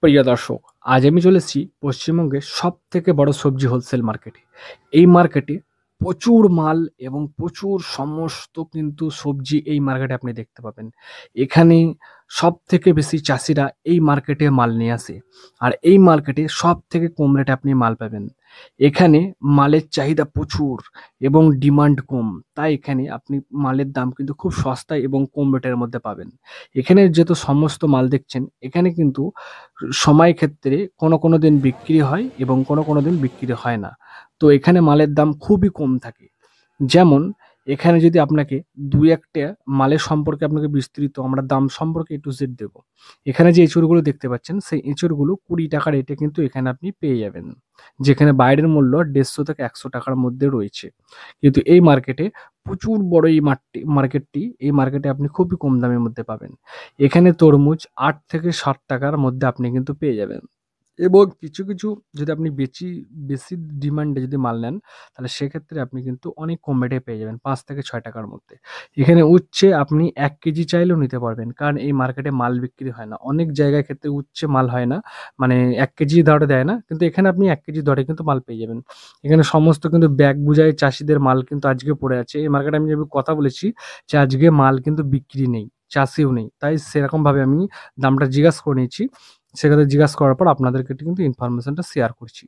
প্রিয় দর্শক, আজ আমি চলে এসেছি পশ্চিমবঙ্গের সবথেকে বড় সবজি হোলসেল মার্কেটে। এই মার্কেটে প্রচুর মাল এবং প্রচুর সমস্ত কিন্তু সবজি এই মার্কেটে আপনি দেখতে পাবেন। এখানে সবথেকে বেশি চাষিরা এই মার্কেটে মাল নিয়ে আসে। আর এই মার্কেটে সবথেকে কম রেটে আপনি মাল পাবেন। এখানে মালের চাহিদা প্রচুর এবং ডিমান্ড কম। তাই এখানে আপনি মালের দাম কিন্তু খুব সস্তায় এবং কম রেটের মধ্যে পাবেন। এখানে যেহেতু সমস্ত মাল দেখছেন, এখানে কিন্তু সময় ক্ষেত্রে কোনো দিন বিক্রি হয় এবং কোনো দিন বিক্রি হয় না। তো এখানে মালের দাম খুবই কম থাকে। যেমন এখানে যদি আপনাকে ২-১ টা মালের সম্পর্কে আপনাকে বিস্তারিত আমরা দাম সম্পর্কে A to Z দেব। এখানে যে এঁচড়গুলো দেখতে পাচ্ছেন, সেই এঁচড়গুলো ৳২০ রেটে কিন্তু এখানে আপনি পেয়ে যাবেন। যেখানে বাইরের মূল্য ৳১৫০ থেকে ৳১০০ মধ্যে রয়েছে। কিন্তু এই মার্কেটে প্রচুর বড় এই মার্কেটে আপনি খুবই কম দামের মধ্যে পাবেন। এখানে তরমুজ ৳৮ থেকে ৳৬০ মধ্যে আপনি কিন্তু পেয়ে যাবেন। এবং কিছু যদি আপনি বেশি ডিমান্ডে যদি মাল নেন, তাহলে সেক্ষেত্রে আপনি কিন্তু অনেক কম রেটে পেয়ে যাবেন ৳৫ থেকে ৳৬ মধ্যে। এখানে উচ্ছে আপনি ১ কেজি চাইলেও নিতে পারবেন। কারণ এই মার্কেটে মাল বিক্রি হয় না। অনেক জায়গায় ক্ষেত্রে উচ্ছে মাল হয় না। মানে ১ কেজি দরে দেয় না। কিন্তু এখানে আপনি ১ কেজি দরে কিন্তু মাল পেয়ে যাবেন। এখানে সমস্ত কিন্তু ব্যাগ বুঝাই চাষীদের মাল কিন্তু আজকে পড়ে আছে। এই মার্কেটে আমি যেভাবে কথা বলেছি যে আজকে মাল কিন্তু বিক্রি নেই, চাষিও নেই। তাই সেরকমভাবে আমি দামটা জিজ্ঞাসা করে নিয়েছি। সেখানে জিজ্ঞাসা করার পর আপনাদেরকে কিন্তু ইনফরমেশনটা শেয়ার করছি।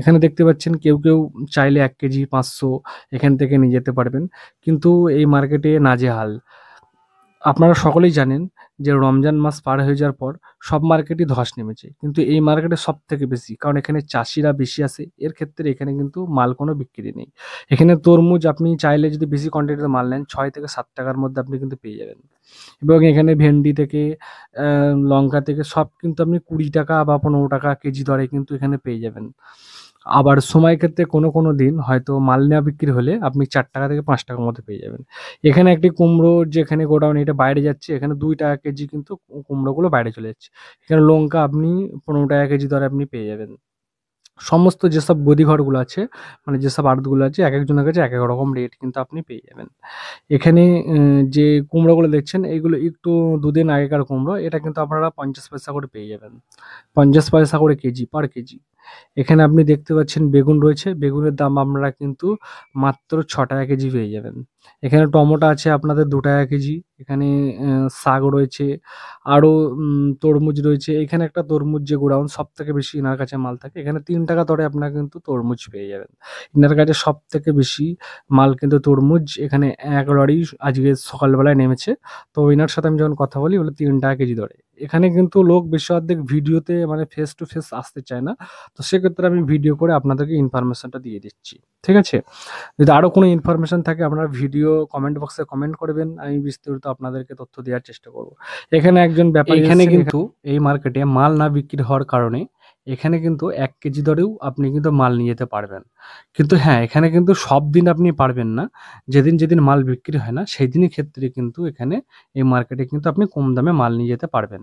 এখানে দেখতে পাচ্ছেন কেউ চাইলে ১ কেজি ৫০০ এখান থেকে নিয়ে যেতে পারবেন। কিন্তু এই মার্কেটে নাজেহাল। আপনারা সকলেই জানেন যে রমজান মাস পার হয়ে যাওয়ার পর সব মার্কেটই ধস নেমেছে। কিন্তু এই মার্কেটে সবথেকে বেশি। কারণ এখানে চাষীরা বেশি আসে। এর ক্ষেত্রে এখানে কিন্তু মাল কোনো বিক্রি নেই। এখানে তরমুজ আপনি চাইলে যদি বেশি কোয়ান্টিটিতে মাল নেন ৳৬ থেকে ৳৭ মধ্যে আপনি কিন্তু পেয়ে যাবেন। এবং এখানে ভেন্ডি থেকে অ্যা লঙ্কা থেকে সব কিন্তু আপনি ৳২০ বা ৳১৫ কেজি দরে কিন্তু এখানে পেয়ে যাবেন। আবার সময় ক্ষেত্রে কোনো দিন হয়তো মাল নেওয়া বিক্রি হলে আপনি ৳৪ থেকে ৳৫ মধ্যে পেয়ে যাবেন। এখানে একটি কুমড়ো যেখানে গোডাউন এটা বাইরে যাচ্ছে, এখানে ৳২ কেজি কিন্তু কুমড়োগুলো বাইরে চলে যাচ্ছে। এখানে লঙ্কা আপনি ৳১৫ কেজি দরে আপনি পেয়ে যাবেন। সমস্ত যেসব গদিঘরগুলো আছে, মানে যেসব আড়তগুলো আছে, একেকজনের কাছে একেক রকম রেট কিন্তু আপনি পেয়ে যাবেন। এখানে যে কুমড়োগুলো দেখছেন এইগুলো একটু দুদিন আগেকার কুমড়ো। এটা কিন্তু আপনারা ৫০ পয়সা করে পেয়ে যাবেন। ৫০ পয়সা করে কেজি, পার কেজি। এখানে আপনি দেখতে পাচ্ছেন বেগুন রয়েছে। বেগুনের দাম আপনারা কিন্তু মাত্র ৳৬ কেজি পেয়ে যাবেন। এখানে টমেটো আছে আপনাদের ৳২ কেজি। এখানে শাক রয়েছে, আরও তরমুজ রয়েছে। এখানে একটা তরমুজ যে গোডাউন সবথেকে বেশি এনার কাছে মাল থাকে। এখানে ৳৩ দরে আপনারা কিন্তু তরমুজ পেয়ে যাবেন। এনার কাছে সবথেকে বেশি মাল কিন্তু তরমুজ এখানে এক লরি আজকে সকালবেলায় নেমেছে। তো এনার সাথে আমি যখন কথা বলি বলে ৳৩ কেজি দরে। এখানে কিন্তু লোক বেশি অর্ধেক ভিডিওতে মানে ফেস টু ফেস আসতে চায় না। তো সেক্ষেত্রে আমি ভিডিও করে আপনাদেরকে ইনফরমেশনটা দিয়ে দিচ্ছি। ঠিক আছে? যদি আরো কোনো ইনফরমেশন থাকে আপনারা ভিডিও কমেন্ট বক্সে কমেন্ট করবেন। আমি বিস্তারিত আপনাদেরকে তথ্য দেওয়ার চেষ্টা করব। এখানে একজন ব্যাপারী এখানে কিন্তু এই মার্কেটে মাল না বিক্রি হওয়ার কারণে এখানে কিন্তু ১ কেজি দরেও আপনি কিন্তু মাল নিয়ে যেতে পারবেন। কিন্তু হ্যাঁ, এখানে কিন্তু সব দিন আপনি পারবেন না। যেদিন মাল বিক্রি হয় না সেইদিনের ক্ষেত্রে কিন্তু এখানে এই মার্কেটে কিন্তু আপনি কম দামে মাল নিয়ে যেতে পারবেন।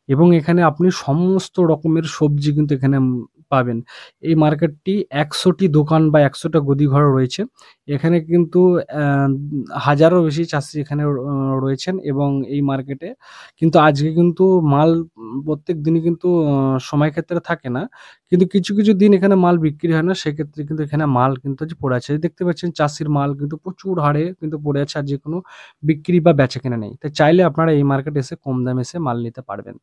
এবং এখানে আপনি সমস্ত রকমের সবজি কিন্তু এখানে পাবেন। এই মার্কেটটি ১০০ টি দোকান বা ১০০ টা গদিঘর রয়েছে। এখানে কিন্তু হাজারও বেশি চাষী এখানে রয়েছেন এবং এই মার্কেটে কিন্তু আজকে কিন্তু মাল প্রত্যেক দিনই কিন্তু সময় ক্ষেত্রে থাকে না। কিন্তু কিছু দিন এখানে মাল বিক্রি হয় না। সেক্ষেত্রে কিন্তু এখানে মাল কিন্তু যে পড়ে আছে। দেখতে পাচ্ছেন চাষীর মাল কিন্তু প্রচুর হারে কিন্তু পড়ে আছে। আর যেকোনো বিক্রি বা বেচাকেনা নেই। তাই চাইলে আপনারা এই মার্কেটে এসে কম দামে এসে মাল নিতে পারবেন।